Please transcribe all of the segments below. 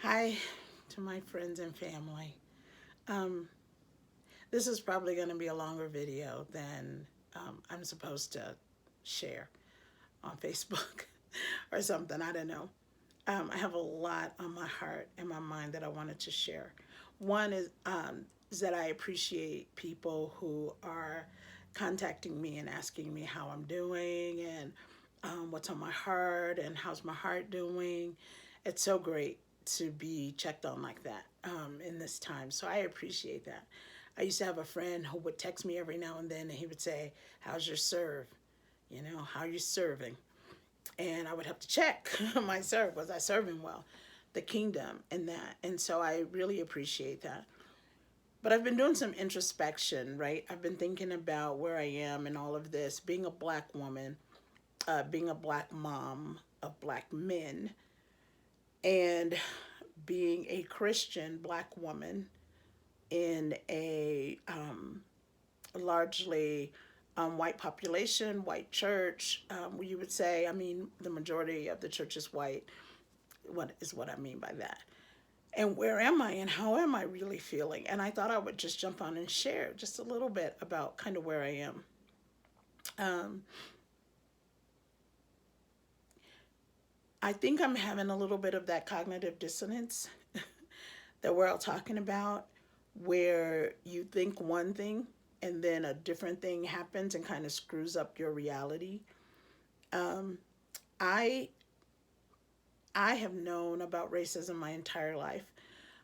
Hi to my friends and family. Um, this is probably going to be a longer video than I'm supposed to share on Facebook or something. I don't know. I have a lot on my heart and my mind that I wanted to share. One is that I appreciate people who are contacting me and asking me how I'm doing and what's on my heart and how's my heart doing. It's so great to be checked on like that in this time. So I appreciate that. I used to have a friend who would text me every now and then and he would say, "How's your serve? You know, how are you serving?" And I would have to check my serve. Was I serving well? The kingdom and that. And so I really appreciate that. But I've been doing some introspection, right? I've been thinking about where I am and all of this, being a black woman, being a black mom of black men, and being a Christian black woman in a largely white population, white church. You would say, I mean, the majority of the church is white. What is what I mean by that? And where am I and how am I really feeling? And I thought I would just jump on and share just a little bit about kind of where I am. Um, I think I'm having a little bit of that cognitive dissonance that we're all talking about, where you think one thing and then a different thing happens and kind of screws up your reality. Um, I I have known about racism my entire life,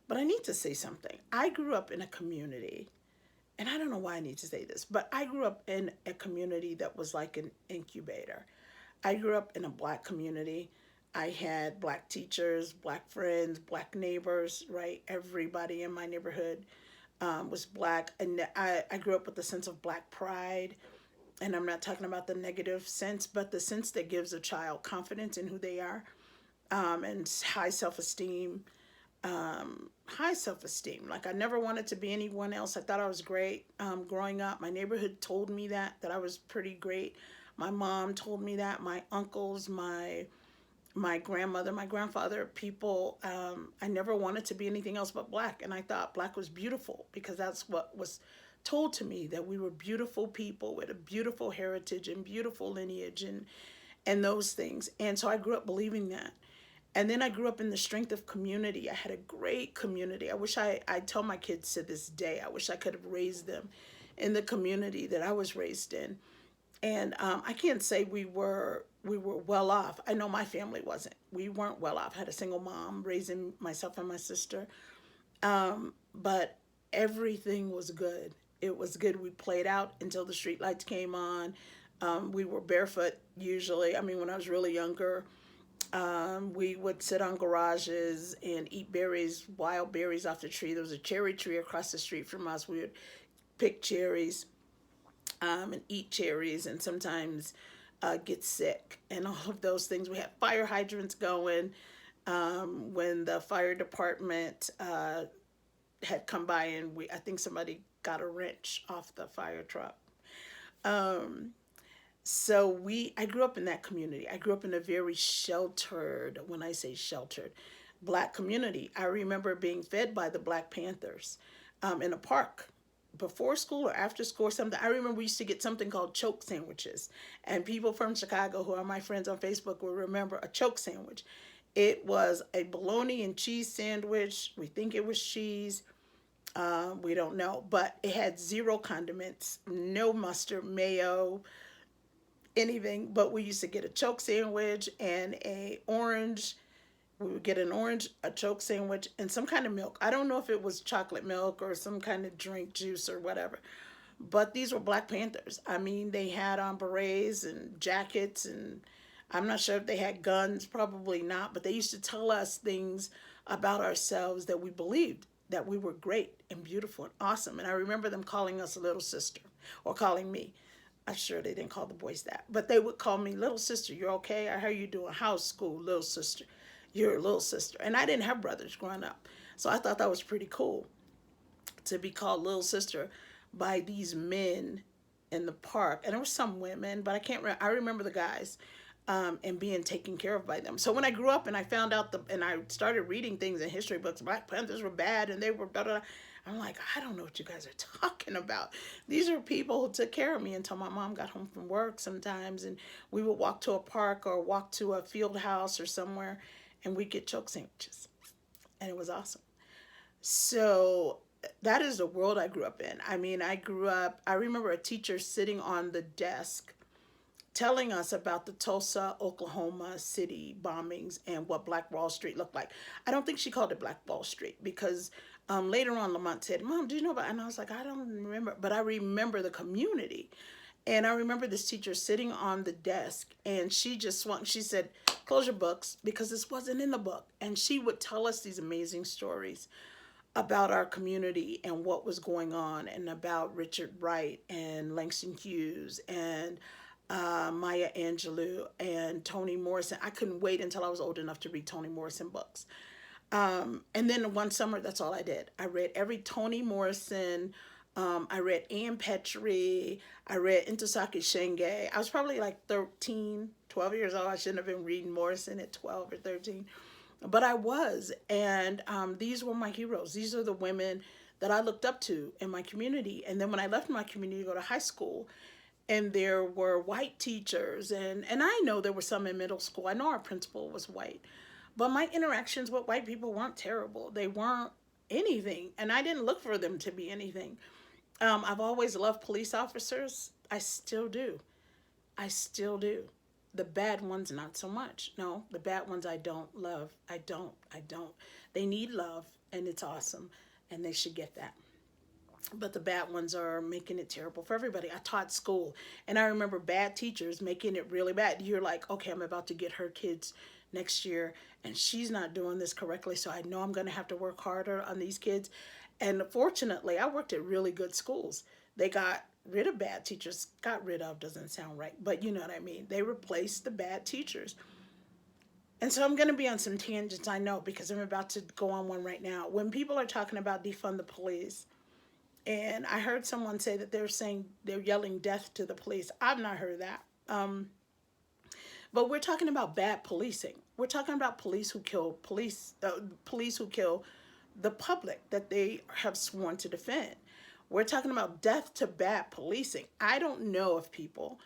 but I need to say something. I grew up in a community, and I don't know why I need to say this, but I grew up in a community that was like an incubator. I grew up in a black community. I had black teachers, black friends, black neighbors, right? Everybody in my neighborhood was black. And I grew up with a sense of black pride. And I'm not talking about the negative sense, but the sense that gives a child confidence in who they are and high self esteem. High self esteem. Like I never wanted to be anyone else. I thought I was great growing up. My neighborhood told me that I was pretty great. My mom told me that. My uncles, my grandmother, my grandfather, people. I never wanted to be anything else but black, and I thought black was beautiful because that's what was told to me, that we were beautiful people with a beautiful heritage and beautiful lineage and those things. And so I grew up believing that. And then I grew up in the strength of community. I had a great community. I tell my kids to this day, I wish I could have raised them in the community that I was raised in. And I can't say we were well off. I know my family wasn't. We weren't well off. I had a single mom raising myself and my sister. But everything was good. It was good. We played out until the street lights came on. We were barefoot usually. I mean, when I was really younger, we would sit on garages and eat berries, wild berries off the tree. There was a cherry tree across the street from us. We would pick cherries and eat cherries and sometimes get sick and all of those things. We had fire hydrants going when the fire department had come by, and I think somebody got a wrench off the fire truck. Um, I grew up in that community. I grew up in a very sheltered, when I say sheltered, black community. I remember being fed by the Black Panthers in a park before school or after school or something. I remember we used to get something called choke sandwiches. And people from Chicago who are my friends on Facebook will remember a choke sandwich. It was a bologna and cheese sandwich. We think it was cheese. We don't know. But it had zero condiments, no mustard, mayo, anything. But we used to get a choke sandwich and a orange. We would get an orange, a choke sandwich, and some kind of milk. I don't know if it was chocolate milk or some kind of drink, juice or whatever. But these were Black Panthers. I mean, they had on berets and jackets, and I'm not sure if they had guns, probably not, but they used to tell us things about ourselves that we believed, that we were great and beautiful and awesome. And I remember them calling us little sister, or calling me. I'm sure they didn't call the boys that, but they would call me little sister. You're okay? How are you doing? How's school, little sister? You're a little sister. And I didn't have brothers growing up, so I thought that was pretty cool to be called little sister by these men in the park. And there were some women, but I can't remember. I remember the guys. and being taken care of by them. So when I grew up and I found out and I started reading things in history books, Black Panthers were bad and they were da da da. I'm like, I don't know what you guys are talking about. These are people who took care of me until my mom got home from work sometimes, and we would walk to a park or walk to a field house or somewhere, and we'd get choke sandwiches, and it was awesome. So that is the world I grew up in. I mean, I remember a teacher sitting on the desk telling us about the Tulsa, Oklahoma City bombings and what Black Wall Street looked like. I don't think she called it Black Wall Street because later on Lamont said, Mom, do you know about it? And I was like, I don't remember, but I remember the community. And I remember this teacher sitting on the desk and she just swung, she said, close your books because this wasn't in the book. And she would tell us these amazing stories about our community and what was going on and about Richard Wright and Langston Hughes and Maya Angelou and Toni Morrison. I couldn't wait until I was old enough to read Toni Morrison books. And then one summer, that's all I did. I read every Toni Morrison. I read Ann Petrie. I read Ntozake Shange. I was probably like 13, 12 years old. I shouldn't have been reading Morrison at 12 or 13. But I was. And these were my heroes. These are the women that I looked up to in my community. And then when I left my community to go to high school, and there were white teachers, and I know there were some in middle school. I know our principal was white. But my interactions with white people weren't terrible. They weren't anything. And I didn't look for them to be anything. I've always loved police officers. I still do. I still do. The bad ones, not so much. No, the bad ones I don't love. I don't. I don't. They need love, and it's awesome, and they should get that. But the bad ones are making it terrible for everybody. I taught school, and I remember bad teachers making it really bad. You're like, okay, I'm about to get her kids next year, and she's not doing this correctly, so I know I'm going to have to work harder on these kids. And fortunately, I worked at really good schools. They got rid of bad teachers. Got rid of doesn't sound right, but you know what I mean. They replaced the bad teachers. And so I'm going to be on some tangents, I know, because I'm about to go on one right now. When people are talking about defund the police, and I heard someone say that they're saying they're yelling death to the police. I've not heard that. But we're talking about bad policing. We're talking about police who kill the public that they have sworn to defend. We're talking about death to bad policing. I don't know if people,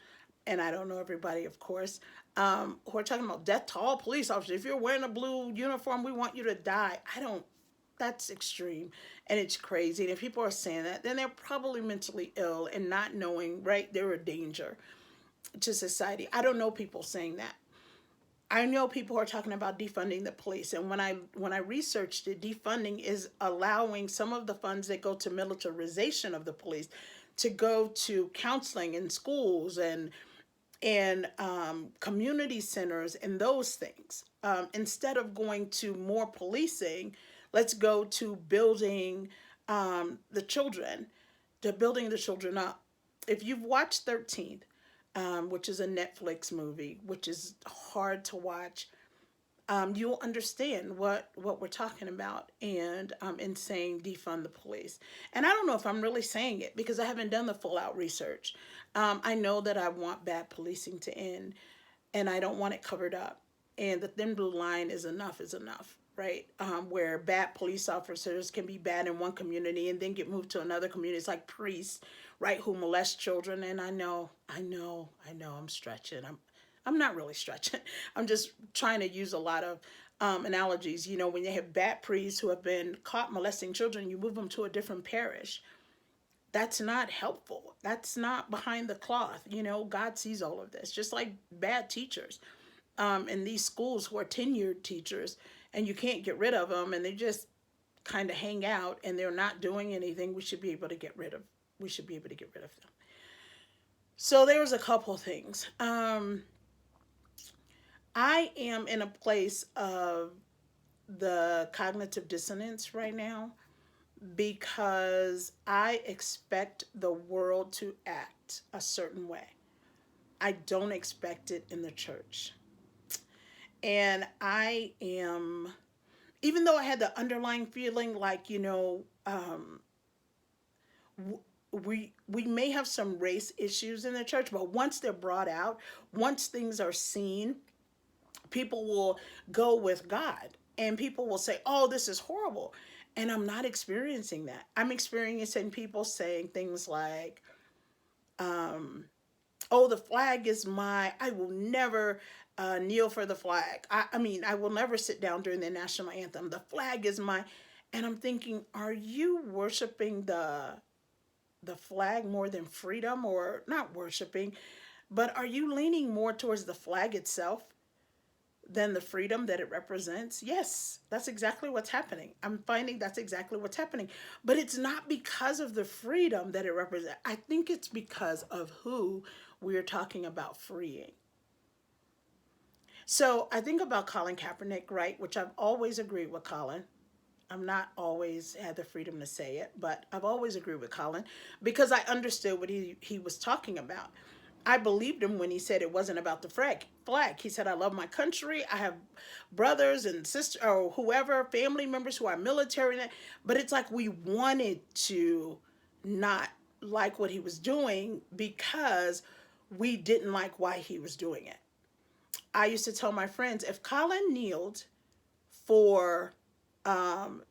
and I don't know everybody, of course, who are talking about death to all police officers. If you're wearing a blue uniform, we want you to die. I don't. That's extreme and it's crazy. And if people are saying that, then they're probably mentally ill and not knowing, right? They're a danger to society. I don't know people saying that. I know people are talking about defunding the police, and when I researched it, defunding is allowing some of the funds that go to militarization of the police to go to counseling in schools and community centers and those things. Instead of going to more policing, let's go to building the children, to building the children up. If you've watched 13th, which is a Netflix movie, which is hard to watch, you'll understand what we're talking about and in saying defund the police. And I don't know if I'm really saying it because I haven't done the full out research. I know that I want bad policing to end and I don't want it covered up. And the thin blue line is enough, right? Where bad police officers can be bad in one community and then get moved to another community. It's like priests, right, who molest children. And I know, I'm stretching. I'm not really stretching. I'm just trying to use a lot of analogies. You know, when you have bad priests who have been caught molesting children, you move them to a different parish. That's not helpful. That's not behind the cloth. You know, God sees all of this. Just like bad teachers in these schools who are tenured teachers, and you can't get rid of them, and they just kind of hang out, and they're not doing anything. We should be able to get rid of. We should be able to get rid of them. So there's a couple things. I am in a place of the cognitive dissonance right now because I expect the world to act a certain way. I don't expect it in the church. And I am, even though I had the underlying feeling like, we may have some race issues in the church, but once they're brought out, once things are seen, people will go with God, and people will say, "Oh, this is horrible." And I'm not experiencing that. I'm experiencing people saying things like, "Oh, the flag is I will never kneel for the flag. I mean, I will never sit down during the national anthem. The flag is my," and I'm thinking, are you worshiping the flag more than freedom? Or not worshiping, but are you leaning more towards the flag itself than the freedom that it represents? Yes, that's exactly what's happening. I'm finding that's exactly what's happening. But it's not because of the freedom that it represents. I think it's because of who we're talking about freeing. So I think about Colin Kaepernick, right? Which I've always agreed with Colin. I'm not always had the freedom to say it, but I've always agreed with Colin because I understood what he was talking about. I believed him when he said it wasn't about the flag. He said, "I love my country. I have brothers and sisters or whoever, family members who are military." But it's like we wanted to not like what he was doing because we didn't like why he was doing it. I used to tell my friends, if Colin kneeled for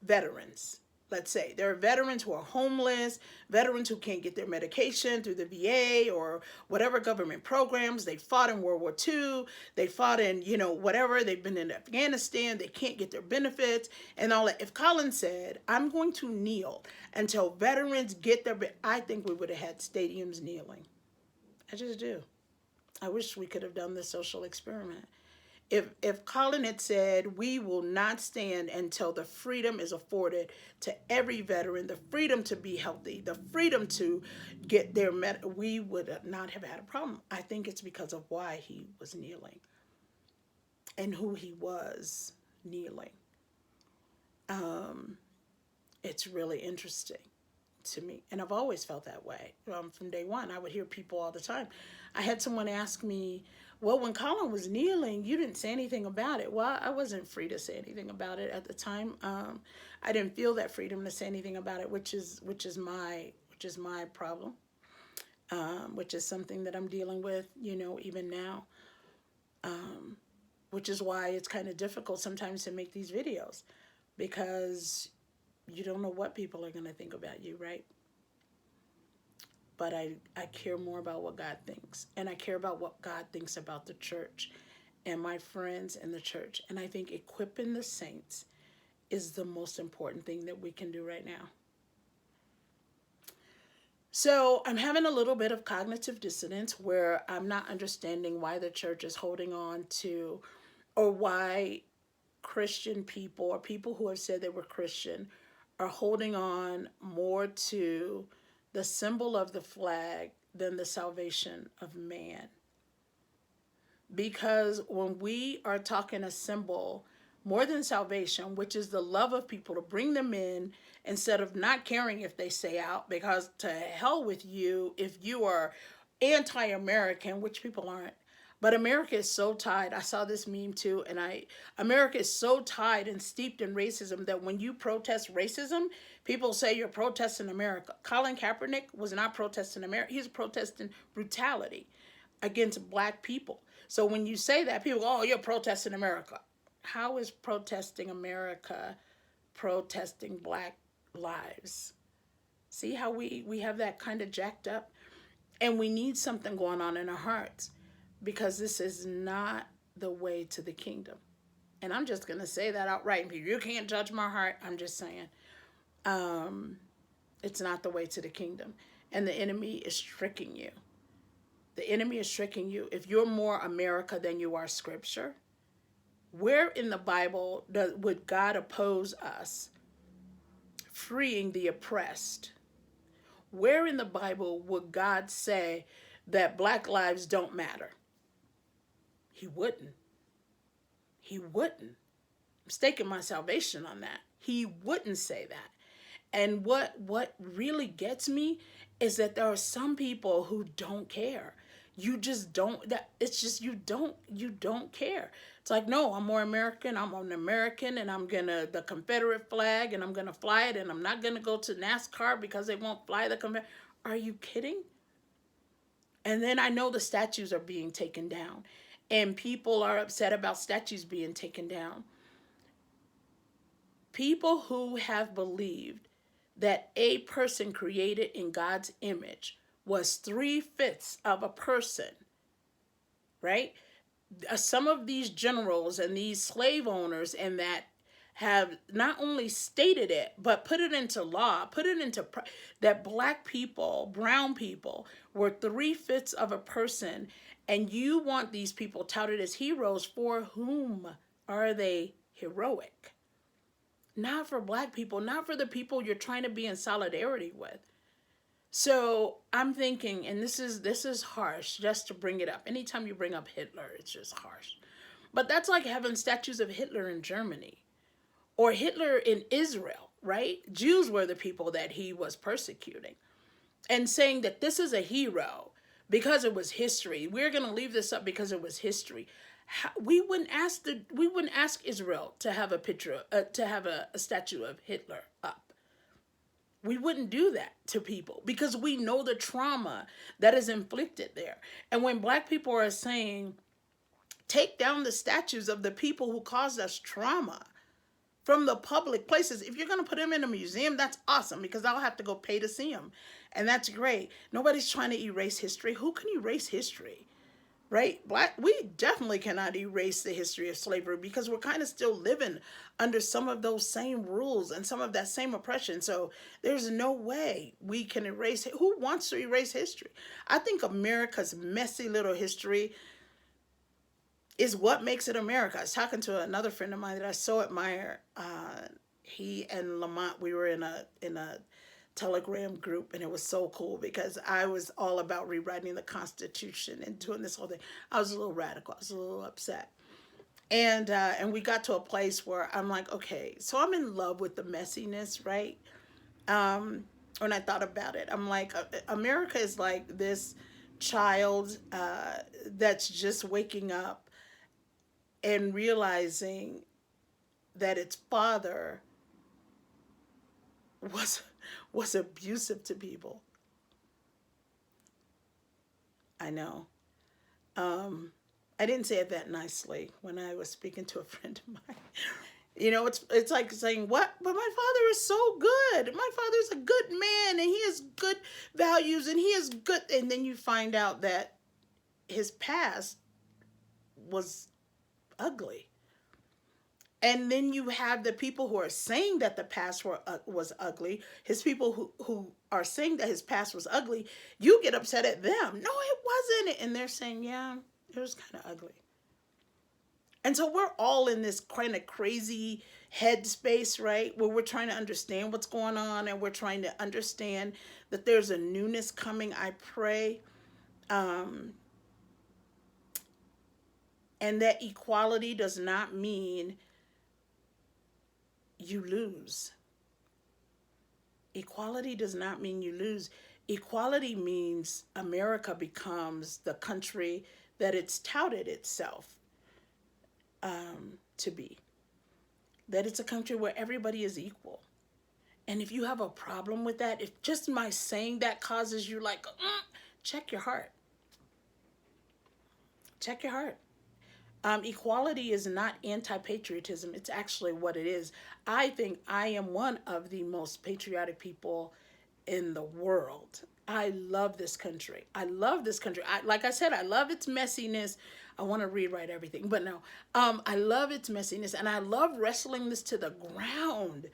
veterans. Let's say there are veterans who are homeless, veterans who can't get their medication through the VA or whatever government programs. They fought in World War II. They fought in, whatever. They've been in Afghanistan. They can't get their benefits and all that. If Colin said, "I'm going to kneel until veterans get I think we would have had stadiums kneeling. I just do. I wish we could have done the social experiment. If Colin had said, "We will not stand until the freedom is afforded to every veteran, the freedom to be healthy, the freedom to get their we would not have had a problem. I think it's because of why he was kneeling and who he was kneeling. It's really interesting to me. And I've always felt that way from day one. I would hear people all the time. I had someone ask me, "Well, when Colin was kneeling, you didn't say anything about it." Well, I wasn't free to say anything about it at the time. I didn't feel that freedom to say anything about it, which is my problem, which is something that I'm dealing with, even now, which is why it's kind of difficult sometimes to make these videos because you don't know what people are going to think about you, right? But I care more about what God thinks. And I care about what God thinks about the church and my friends in the church. And I think equipping the saints is the most important thing that we can do right now. So I'm having a little bit of cognitive dissonance where I'm not understanding why the church is holding on to, or why Christian people or people who have said they were Christian are holding on more to the symbol of the flag than the salvation of man. Because when we are talking a symbol more than salvation, which is the love of people to bring them in instead of not caring if they stay out, because to hell with you if you are anti-American, which people aren't. But America is so tied. I saw this meme too, and America is so tied and steeped in racism that when you protest racism, people say you're protesting America. Colin Kaepernick was not protesting America. He's protesting brutality against black people. So when you say that, people go, "Oh, you're protesting America." How is protesting America protesting black lives? See how we have that kind of jacked up? And we need something going on in our hearts, because this is not the way to the kingdom. And I'm just going to say that outright. You can't judge my heart. I'm just saying. It's not the way to the kingdom. And the enemy is tricking you. The enemy is tricking you. If you're more America than you are Scripture, where in the Bible would God oppose us freeing the oppressed? Where in the Bible would God say that black lives don't matter? He wouldn't. He wouldn't. I'm staking my salvation on that. He wouldn't say that. And what really gets me is that there are some people who don't care. You just don't, it's just you don't care. It's like, no, I'm more American. I'm an American, and I'm gonna the Confederate flag, and I'm gonna fly it, and I'm not gonna go to NASCAR because they won't fly the Confederate. Are you kidding? And then I know the statues are being taken down, and people are upset about statues being taken down. People who have believed that a person created in God's image was 3/5 of a person, right? Some of these generals and these slave owners and that have not only stated it but put it into law, put it into that black people, brown people were 3/5 of a person, and you want these people touted as heroes. For whom are they heroic? Not for black people, not for the people you're trying to be in solidarity with. So I'm thinking, and this is harsh just to bring it up. Anytime you bring up Hitler, it's just harsh. But that's like having statues of Hitler in Germany or Hitler in Israel, right? Jews were the people that he was persecuting, and saying that this is a hero because it was history. We're going to leave this up because it was history. We wouldn't ask Israel to have a picture, to have a statue of Hitler up. We wouldn't do that to people because we know the trauma that is inflicted there. And when black people are saying, take down the statues of the people who caused us trauma from the public places, if you're going to put them in a museum, that's awesome because I'll have to go pay to see them. And that's great. Nobody's trying to erase history. Who can erase history? Right? We definitely cannot erase the history of slavery because we're kind of still living under some of those same rules and some of that same oppression. So there's no way we can erase it. Who wants to erase history? I think America's messy little history is what makes it America. I was talking to another friend of mine that I so admire. He and Lamont, we were in a Telegram group, and it was so cool because I was all about rewriting the Constitution and doing this whole thing. I was a little radical. I was a little upset. And we got to a place where I'm like, okay, so I'm in love with the messiness, right? When I thought about it, I'm like, America is like this child that's just waking up and realizing that its father was was abusive to people. I know. I didn't say it that nicely when I was speaking to a friend of mine. It's like saying, "What? But my father is so good. My father's a good man, and he has good values, and he is good." And then you find out that his past was ugly. And then you have the people who are saying that the past was ugly. His people who are saying that his past was ugly, you get upset at them. No, it wasn't. And they're saying, yeah, it was kind of ugly. And so we're all in this kind of crazy headspace, right? Where we're trying to understand what's going on, and we're trying to understand that there's a newness coming, I pray. Um, and that equality does not mean you lose. Equality does not mean you lose. Equality means America becomes the country that it's touted itself to be. That it's a country where everybody is equal. And if you have a problem with that, if just my saying that causes you like, check your heart. Check your heart. Equality is not anti-patriotism. It's actually what it is. I think I am one of the most patriotic people in the world. I love this country. I love this country. Like I said, I love its messiness. I want to rewrite everything, but no. I love its messiness, and I love wrestling this to the ground.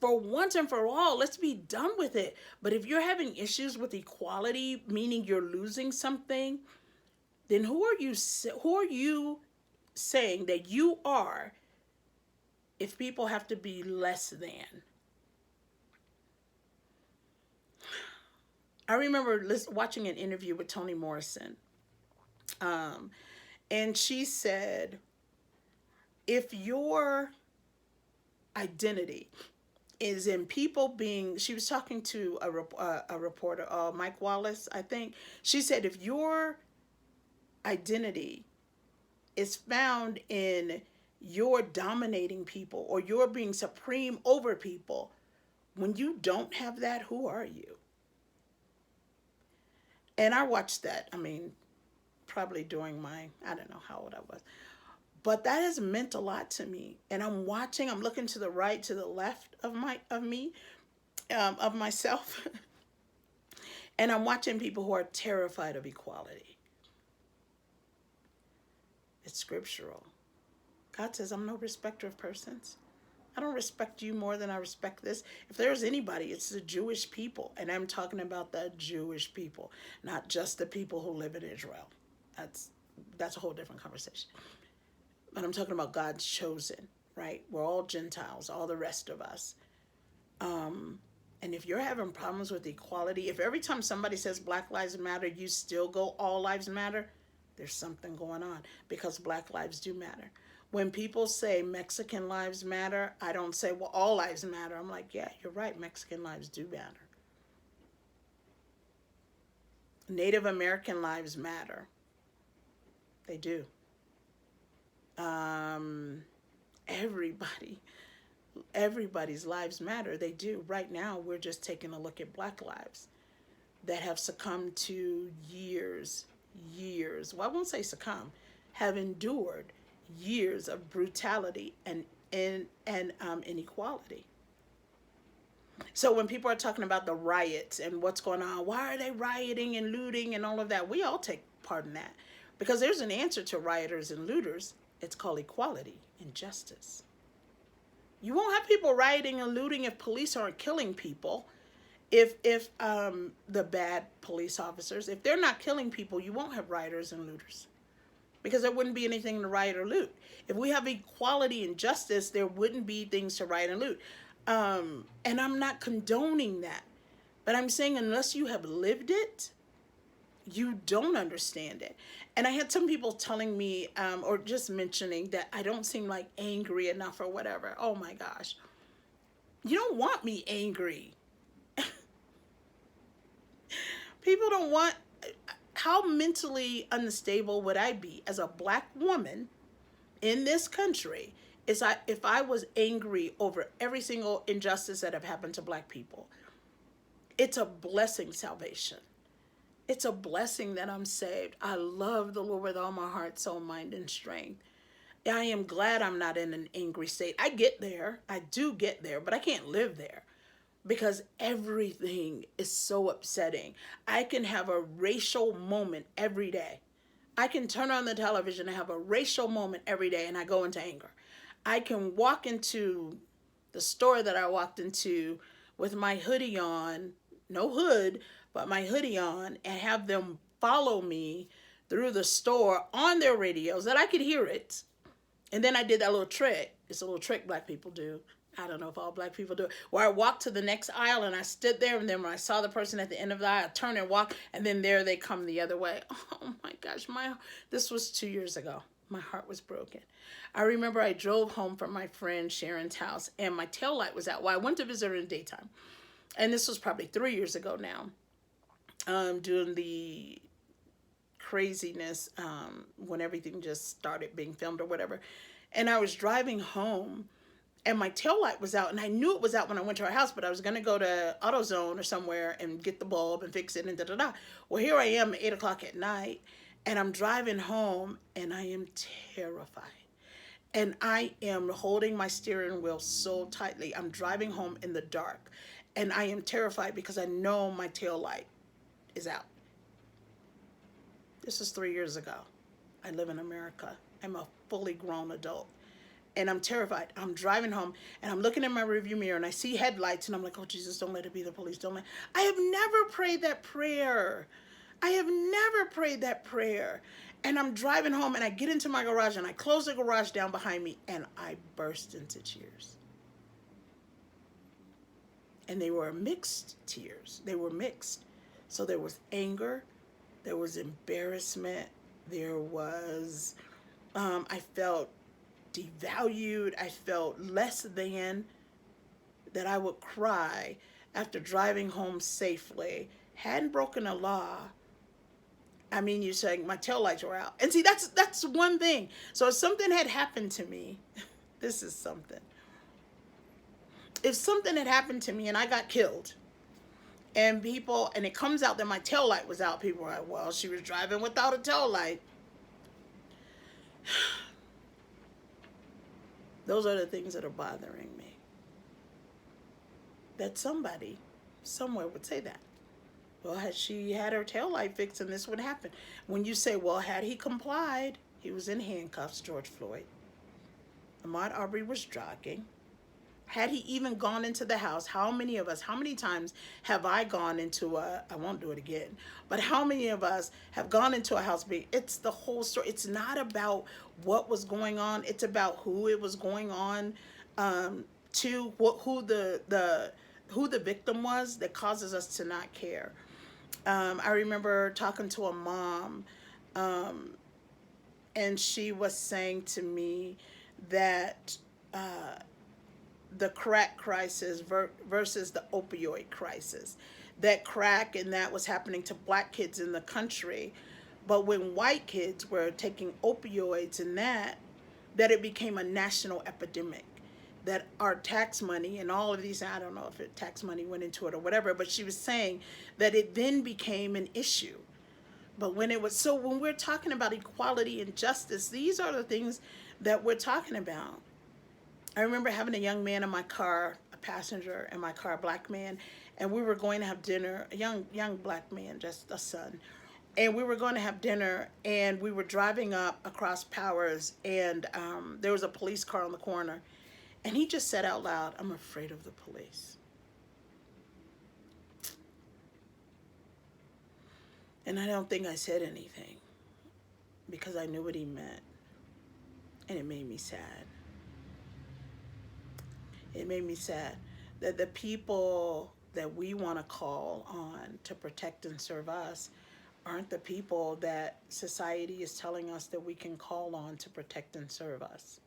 For once and for all, let's be done with it. But if you're having issues with equality, meaning you're losing something, then who are you? Who are you saying that you are if people have to be less than? I remember watching an interview with Toni Morrison, and she said, if your identity is in people being, she was talking to a reporter, Mike Wallace, I think. She said, if your identity is found in you're dominating people or you're being supreme over people, when you don't have that, who are you? And I watched that. I mean, probably during I don't know how old I was. But that has meant a lot to me. And I'm looking to the right, to the left of me, of myself. And I'm watching people who are terrified of equality. It's scriptural. God says, I'm no respecter of persons. I don't respect you more than I respect this. If there's anybody, it's the Jewish people. And I'm talking about the Jewish people, not just the people who live in Israel. That's a whole different conversation. But I'm talking about God's chosen, right? We're all Gentiles, all the rest of us. And if you're having problems with equality, if every time somebody says Black Lives Matter, you still go all lives matter, there's something going on, because Black lives do matter. When people say Mexican lives matter, I don't say, well, all lives matter. I'm like, yeah, you're right, Mexican lives do matter. Native American lives matter. They do. Everybody's lives matter. They do. Right now, we're just taking a look at Black lives that have succumbed to years, well, I won't say succumb, have endured years of brutality and inequality. So when people are talking about the riots and what's going on, why are they rioting and looting and all of that? We all take part in that, because there's an answer to rioters and looters. It's called equality and justice. You won't have people rioting and looting if police aren't killing people. If the bad police officers, if they're not killing people, you won't have rioters and looters, because there wouldn't be anything to riot or loot. If we have equality and justice, there wouldn't be things to riot and loot. And I'm not condoning that, but I'm saying unless you have lived it, you don't understand it. And I had some people telling me, or just mentioning that I don't seem like angry enough or whatever. Oh my gosh. You don't want me angry. People don't want, how mentally unstable would I be as a Black woman in this country if I was angry over every single injustice that have happened to Black people? It's a blessing, salvation. It's a blessing that I'm saved. I love the Lord with all my heart, soul, mind, and strength. I am glad I'm not in an angry state. I get there. I do get there, but I can't live there, because everything is so upsetting. I can have a racial moment every day. I can turn on the television and have a racial moment every day, and I go into anger. I can walk into the store that I walked into with my hoodie on, no hood, but my hoodie on, and have them follow me through the store on their radios that I could hear it. And then I did that little trick. It's a little trick Black people do. I don't know if all Black people do it, where I walked to the next aisle and I stood there, and then when I saw the person at the end of the aisle, I turned and walked, and then there they come the other way. Oh my gosh, this was 2 years ago. My heart was broken. I remember I drove home from my friend Sharon's house, and my tail light was out. Well, I went to visit her in the daytime, and this was probably 3 years ago now, during the craziness, when everything just started being filmed or whatever. And I was driving home, and my tail light was out, and I knew it was out when I went to our house, but I was going to go to AutoZone or somewhere and get the bulb and fix it and da-da-da. Well, here I am at 8 o'clock at night, and I'm driving home, and I am terrified. And I am holding my steering wheel so tightly. I'm driving home in the dark, and I am terrified because I know my tail light is out. This is 3 years ago. I live in America. I'm a fully grown adult. And I'm terrified. I'm driving home, and I'm looking in my rearview mirror, and I see headlights, and I'm like, oh, Jesus, don't let it be the police. Don't let. I have never prayed that prayer. I have never prayed that prayer. And I'm driving home, and I get into my garage, and I close the garage down behind me, and I burst into tears. And they were mixed tears. They were mixed. So there was anger. There was embarrassment. There was, I felt devalued. I felt less than, that I would cry after driving home safely, hadn't broken a law. I mean, you're saying my taillights were out. And see, that's one thing. So if something had happened to me, this is something. If something had happened to me and I got killed, And people, and it comes out that my tail light was out. People are like, well, she was driving without a tail light. Those are the things that are bothering me. That somebody somewhere would say that. Well, had she had her tail light fixed and this would happen. When you say, well, had he complied, he was in handcuffs, George Floyd. Ahmaud Arbery was jogging. Had he even gone into the house, how many of us, how many times have I gone into I won't do it again, but how many of us have gone into a house? It's the whole story. It's not about what was going on. It's about who it was going on to, who the victim was that causes us to not care. I remember talking to a mom, and she was saying to me that the crack crisis versus the opioid crisis. That crack and that was happening to black kids in the country. But when white kids were taking opioids and that it became a national epidemic. That our tax money and all of these, I don't know if tax money went into it or whatever, but she was saying that it then became an issue. But when it was, so when we're talking about equality and justice, these are the things that we're talking about. I remember having a young man in my car, a passenger in my car, a black man, and we were going to have dinner, a young black man, just a son. And we were going to have dinner, and we were driving up across Powers, and there was a police car on the corner. And he just said out loud, I'm afraid of the police. And I don't think I said anything because I knew what he meant. And it made me sad. It made me sad that the people that we want to call on to protect and serve us aren't the people that society is telling us that we can call on to protect and serve us.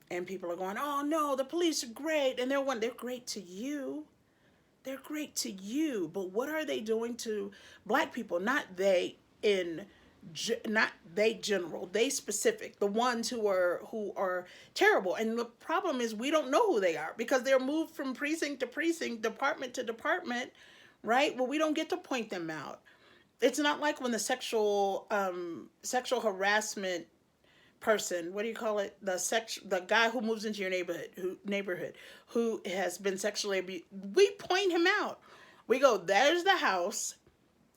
And people are going, oh no, the police are great. And they're great to you. They're great to you. But what are they doing to black people? Not they general, they specific, the ones who are terrible. And the problem is we don't know who they are because they're moved from precinct to precinct, department to department, right? Well, we don't get to point them out. It's not like when the sexual harassment person, what do you call it? The guy who moves into your neighborhood who has been sexually abused. We point him out. We go, there's the house.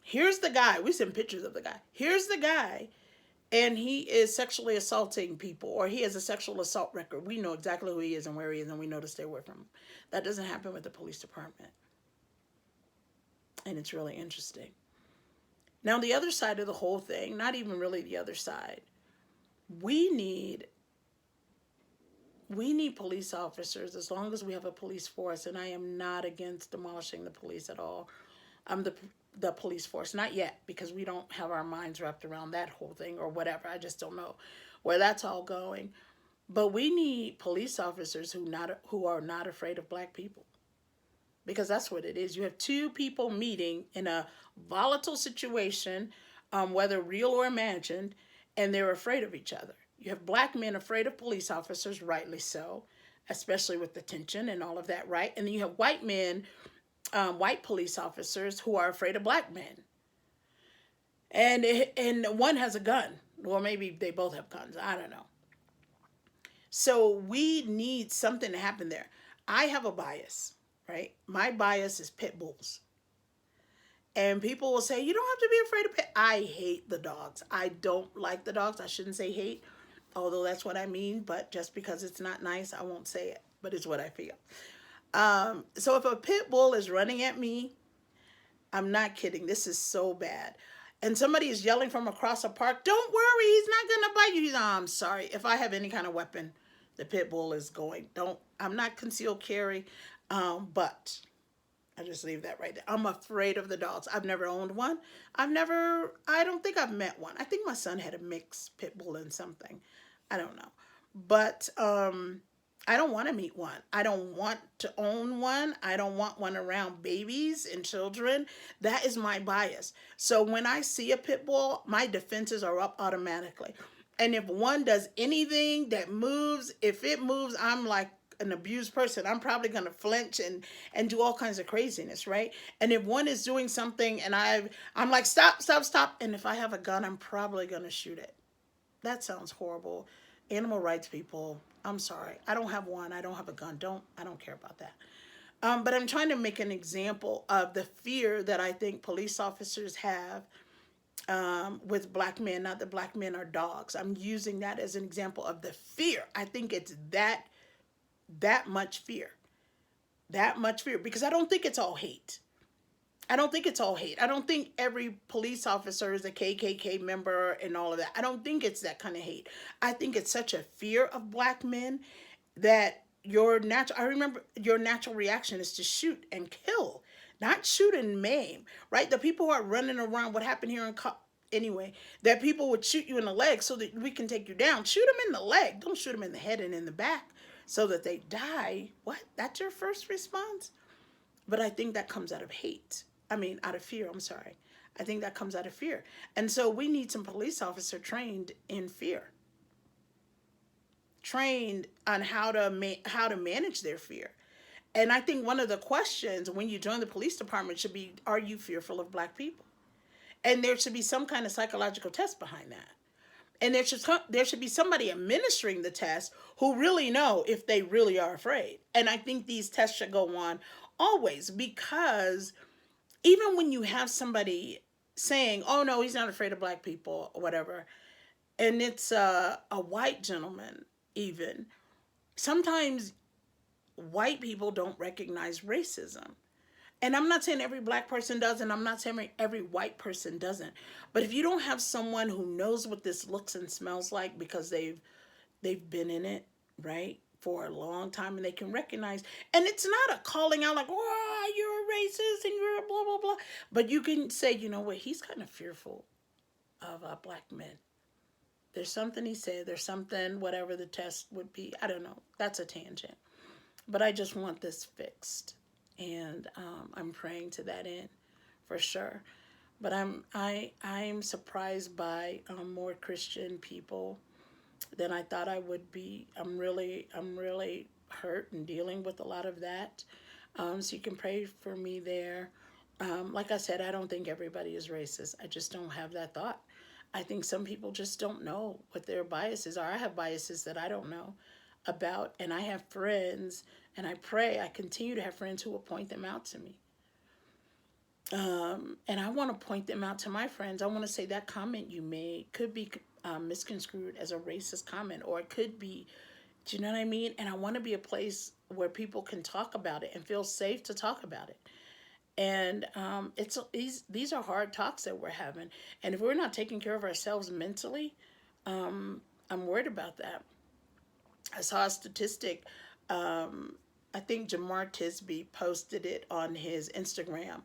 Here's the guy. We send pictures of the guy. Here's the guy. And he is sexually assaulting people, or he has a sexual assault record. We know exactly who he is and where he is, and we know to stay away from him. That doesn't happen with the police department. And it's really interesting. Now, the other side of the whole thing, not even really the other side, we need police officers as long as we have a police force, and I am not against demolishing the police at all. I'm the police force, not yet, because we don't have our minds wrapped around that whole thing or whatever. I just don't know where that's all going. But we need police officers who are not afraid of black people, because that's what it is. You have two people meeting in a volatile situation, whether real or imagined, and they're afraid of each other. You have black men afraid of police officers, rightly so, especially with the tension and all of that, right? And then you have white men, white police officers who are afraid of black men. And one has a gun, or maybe they both have guns. I don't know. So we need something to happen there. I have a bias, right? My bias is pit bulls. And people will say, you don't have to be afraid of pit. I hate the dogs. I don't like the dogs. I shouldn't say hate, although that's what I mean. But just because it's not nice, I won't say it. But it's what I feel. So if a pit bull is running at me, I'm not kidding. This is so bad. And somebody is yelling from across a park, don't worry, he's not going to bite you. I'm sorry. If I have any kind of weapon, the pit bull is going. I'm not concealed carry, but I just leave that right there. I'm afraid of the dogs. I've never owned one. I don't think I've met one. I think my son had a mixed pit bull and something. I don't know. But I don't want to meet one. I don't want to own one. I don't want one around babies and children. That is my bias. So when I see a pit bull, my defenses are up automatically. And if one does anything that moves, if it moves, I'm like an abused person, I'm probably going to flinch and do all kinds of craziness, right? And if one is doing something and I'm like, stop, stop, stop. And if I have a gun, I'm probably going to shoot it. That sounds horrible. Animal rights people, I'm sorry. I don't have one. I don't have a gun. I don't care about that. But I'm trying to make an example of the fear that I think police officers have with black men. Not that black men are dogs. I'm using that as an example of the fear. I think it's that much fear, that much fear, because I don't think it's all hate. I don't think it's all hate. I don't think every police officer is a KKK member and all of that. I don't think it's that kind of hate. I think it's such a fear of black men that I remember your natural reaction is to shoot and kill, not shoot and maim, right? The people who are running around, what happened here anyway, that people would shoot you in the leg so that we can take you down. Shoot them in the leg. Don't shoot them in the head and in the back so that they die. What? That's your first response? But I think that comes out of hate. I mean, out of fear, I'm sorry. I think that comes out of fear. And so we need some police officer trained in fear, trained on how to manage their fear. And I think one of the questions when you join the police department should be, are you fearful of black people? And there should be some kind of psychological test behind that. And there should be somebody administering the test who really know if they really are afraid. And I think these tests should go on always, because even when you have somebody saying, oh no, he's not afraid of black people or whatever, and it's a white gentleman even, sometimes white people don't recognize racism. And I'm not saying every black person does, and I'm not saying every white person doesn't. But if you don't have someone who knows what this looks and smells like because they've been in it, right, for a long time, and they can recognize, and it's not a calling out like, oh, you're a racist and you're a blah, blah, blah. But you can say, you know what, he's kind of fearful of black men. There's something he said, there's something, whatever the test would be. I don't know. That's a tangent. But I just want this fixed. And I'm praying to that end for sure. But I'm surprised by more Christian people than I thought I would be. I'm really hurt and dealing with a lot of that. So you can pray for me there. Like I said, I don't think everybody is racist. I just don't have that thought. I think some people just don't know what their biases are. I have biases that I don't know about, and I have friends, and I continue to have friends who will point them out to me. And I want to point them out to my friends. I want to say that comment you made could be misconstrued as a racist comment, or it could be, do you know what I mean? And I want to be a place where people can talk about it and feel safe to talk about it. And these are hard talks that we're having. And if we're not taking care of ourselves mentally, I'm worried about that. I saw a statistic. I think Jamar Tisby posted it on his Instagram.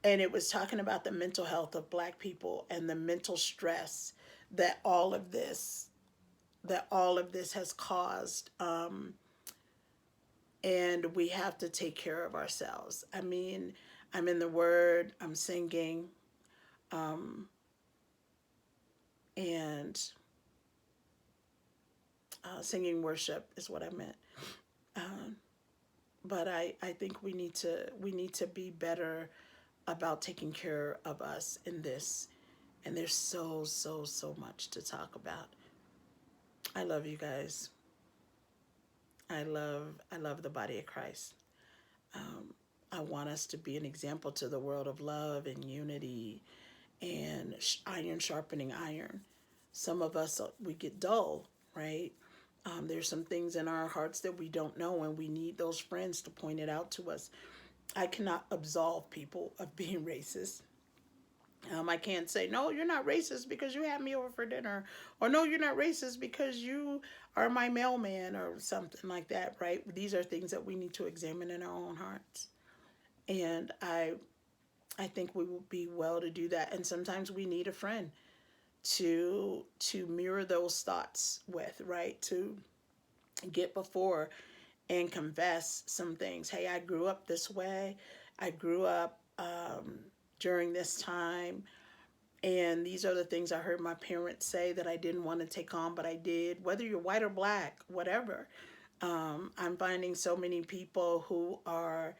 And it was talking about the mental health of black people and the mental stress that all of this has caused. And we have to take care of ourselves. I mean, I'm in the Word, I'm singing, and singing worship is what I meant. But I think we need to be better about taking care of us in this. And there's so much to talk about. I love you guys. I love the body of Christ. I want us to be an example to the world of love and unity and iron sharpening iron. Some of us, we get dull, right? There's some things in our hearts that we don't know, and we need those friends to point it out to us. I cannot absolve people of being racist. I can't say, no, you're not racist because you had me over for dinner. Or no, you're not racist because you are my mailman or something like that, right? These are things that we need to examine in our own hearts. And I think we will be well to do that. And sometimes we need a friend to mirror those thoughts with, right? To get before and confess some things. Hey, I grew up this way. I grew up during this time, and these are the things I heard my parents say that I didn't want to take on, but I did. Whether you're white or black, whatever, I'm finding so many people who are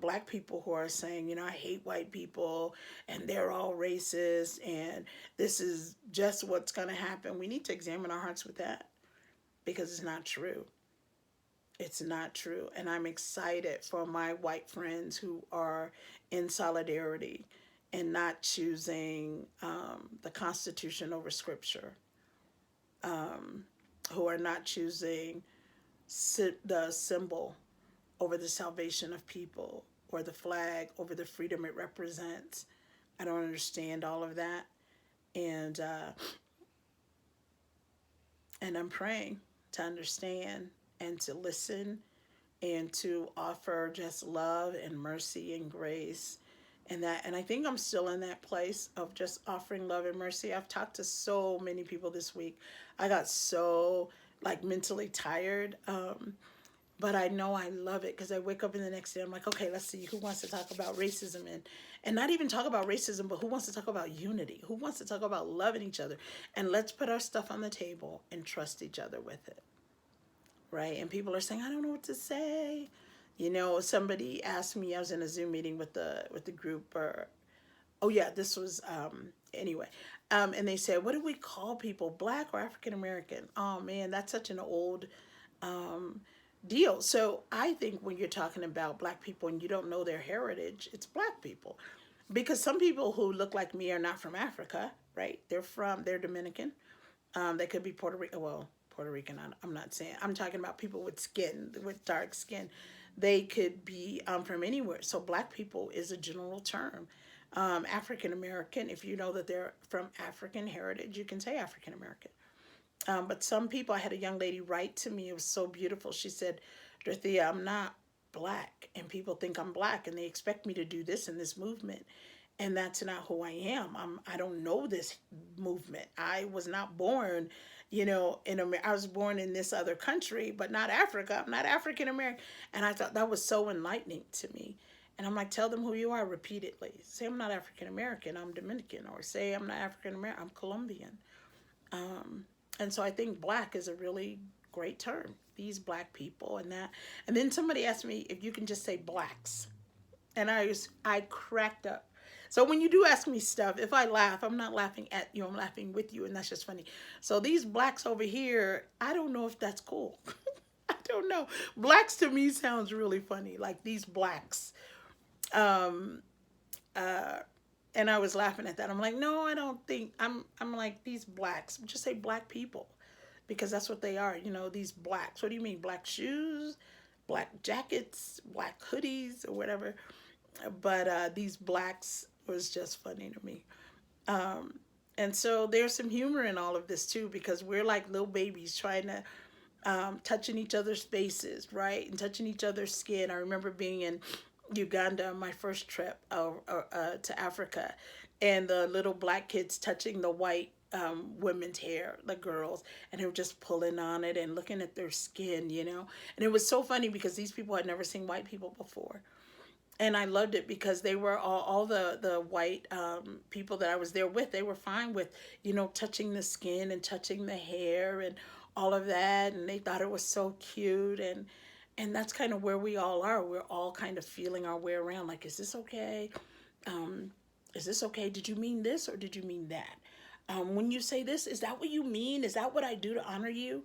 black people who are saying, I hate white people and they're all racist and this is just what's going to happen. We need to examine our hearts with that because it's not true. It's not true. And I'm excited for my white friends who are in solidarity and not choosing the Constitution over Scripture, who are not choosing the symbol over the salvation of people or the flag over the freedom it represents. I don't understand all of that. And I'm praying to understand and to listen and to offer just love and mercy and grace and that. And I think I'm still in that place of just offering love and mercy. I've talked to so many people this week. I got so like mentally tired. But I know I love it because I wake up in the next day. I'm like, okay, let's see who wants to talk about racism and not even talk about racism, but who wants to talk about unity? Who wants to talk about loving each other? And let's put our stuff on the table and trust each other with it, right? And people are saying, I don't know what to say. Somebody asked me. I was in a Zoom meeting with the group, or oh yeah, this was anyway. And they said, what do we call people, black or African American? Oh man, that's such an old deal. So I think when you're talking about black people and you don't know their heritage, it's black people. Because some people who look like me are not from Africa, right? They're Dominican. They could be Puerto Rican. Well, Puerto Rican, I'm not saying. I'm talking about people with skin, with dark skin. They could be from anywhere. So black people is a general term. African American, if you know that they're from African heritage, you can say African American. But some people, I had a young lady write to me. It was so beautiful. She said, Dorothea, I'm not black, and people think I'm black, and they expect me to do this in this movement. And that's not who I am. I don't know this movement. I was not born, in America. I was born in this other country, but not Africa. I'm not African American. And I thought that was so enlightening to me. And I'm like, tell them who you are repeatedly. Say I'm not African American, I'm Dominican, or say I'm not African American, I'm Colombian. And so I think black is a really great term. These black people and that. And then somebody asked me if you can just say blacks. And I cracked up. So when you do ask me stuff, if I laugh, I'm not laughing at you, I'm laughing with you, and that's just funny. So these blacks over here, I don't know if that's cool. I don't know. Blacks to me sounds really funny, like these blacks. Um, uh, and I was laughing at that. I'm like, no, I don't think I'm like these blacks. Just say black people, because that's what they are. These blacks. What do you mean, black shoes, black jackets, black hoodies, or whatever? But these blacks was just funny to me. And so there's some humor in all of this too, because we're like little babies trying to touching each other's faces, right, and touching each other's skin. I remember being in Uganda on my first trip to Africa, and the little black kids touching the white women's hair, the girls, and they were just pulling on it and looking at their skin. And it was so funny because these people had never seen white people before. And I loved it because they were all the white people that I was there with. They were fine with touching the skin and touching the hair and all of that, and they thought it was so cute. And that's kind of where we all are. We're all kind of feeling our way around. Like, is this okay? Um, is this okay? Did you mean this or did you mean that? When you say this, is that what you mean? Is that what I do to honor you?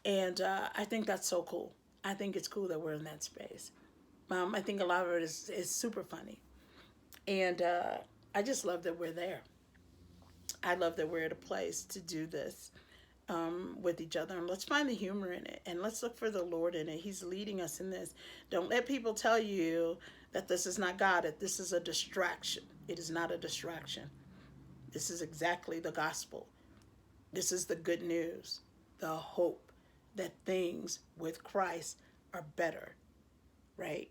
And I think that's so cool. I think it's cool that we're in that space. I think a lot of it is super funny. And I just love that we're there. I love that we're at a place to do this with each other. And let's find the humor in it. And let's look for the Lord in it. He's leading us in this. Don't let people tell you that this is not God, that this is a distraction. It is not a distraction. This is exactly the gospel. This is the good news, the hope that things with Christ are better, right?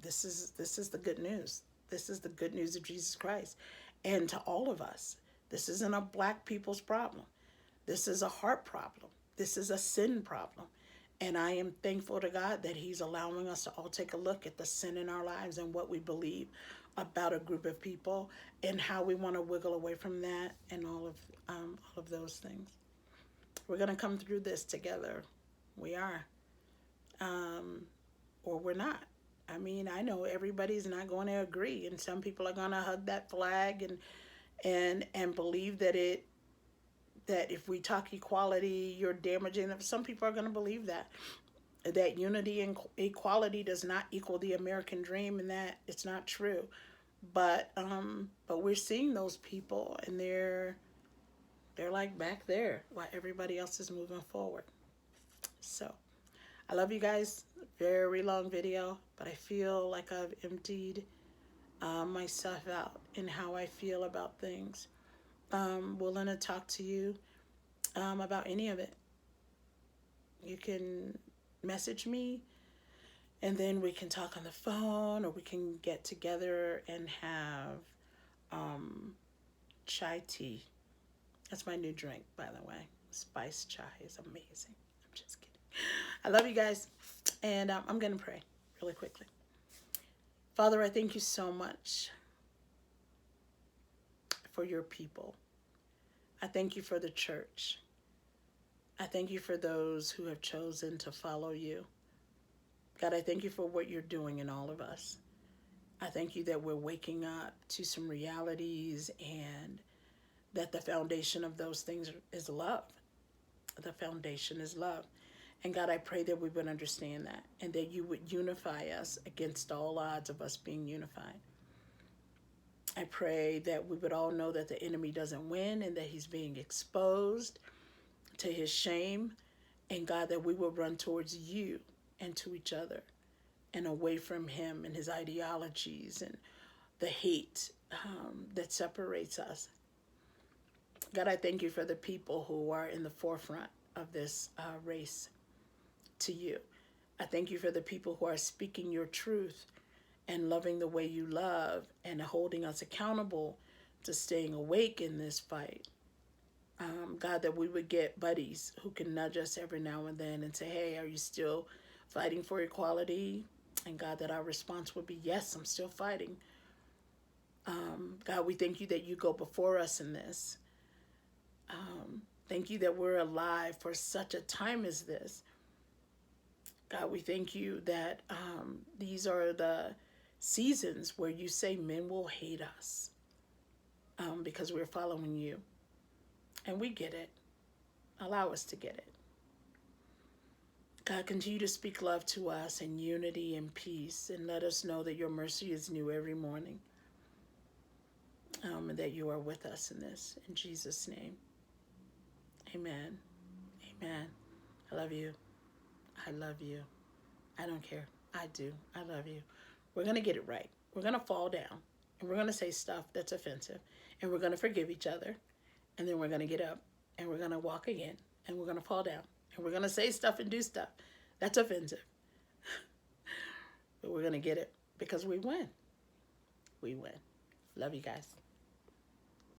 This is the good news. This is the good news of Jesus Christ. And to all of us, this isn't a black people's problem. This is a heart problem. This is a sin problem. And I am thankful to God that He's allowing us to all take a look at the sin in our lives and what we believe about a group of people and how we want to wiggle away from that and all of those things. We're going to come through this together. We are. or we're not. I mean, I know everybody's not going to agree, and some people are going to hug that flag and believe that if we talk equality, you're damaging them. Some people are going to believe that unity and equality does not equal the American dream, and that it's not true. But we're seeing those people, and they're like back there while everybody else is moving forward. So I love you guys. Very long video, but I feel like I've emptied myself out in how I feel about things. Willing to talk to you about any of it. You can message me, and then we can talk on the phone, or we can get together and have chai tea. That's my new drink, by the way. Spice chai is amazing. I'm just kidding. I love you guys, and I'm going to pray really quickly. Father, I thank you so much for your people. I thank you for the church. I thank you for those who have chosen to follow you. God, I thank you for what you're doing in all of us. I thank you that we're waking up to some realities, and that the foundation of those things is love. The foundation is love. And God, I pray that we would understand that, and that you would unify us against all odds of us being unified. I pray that we would all know that the enemy doesn't win, and that he's being exposed to his shame. And God, that we will run towards you and to each other, and away from him and his ideologies and the hate that separates us. God, I thank you for the people who are in the forefront of this race to you. I thank you for the people who are speaking your truth and loving the way you love, and holding us accountable to staying awake in this fight. God, that we would get buddies who can nudge us every now and then and say, hey, are you still fighting for equality? And God, that our response would be, yes, I'm still fighting. God, we thank you that you go before us in this. Thank you that we're alive for such a time as this. God, we thank you that these are the seasons where you say men will hate us because we're following you. And we get it. Allow us to get it. God, continue to speak love to us in unity and peace, and let us know that your mercy is new every morning, and that you are with us in this. In Jesus' name, amen. Amen. I love you. I love you. I don't care. I do. I love you. We're going to get it right. We're going to fall down, and we're going to say stuff that's offensive, and we're going to forgive each other, and then we're going to get up, and we're going to walk again, and we're going to fall down, and we're going to say stuff and do stuff that's offensive. But we're going to get it, because we win. We win. Love you guys.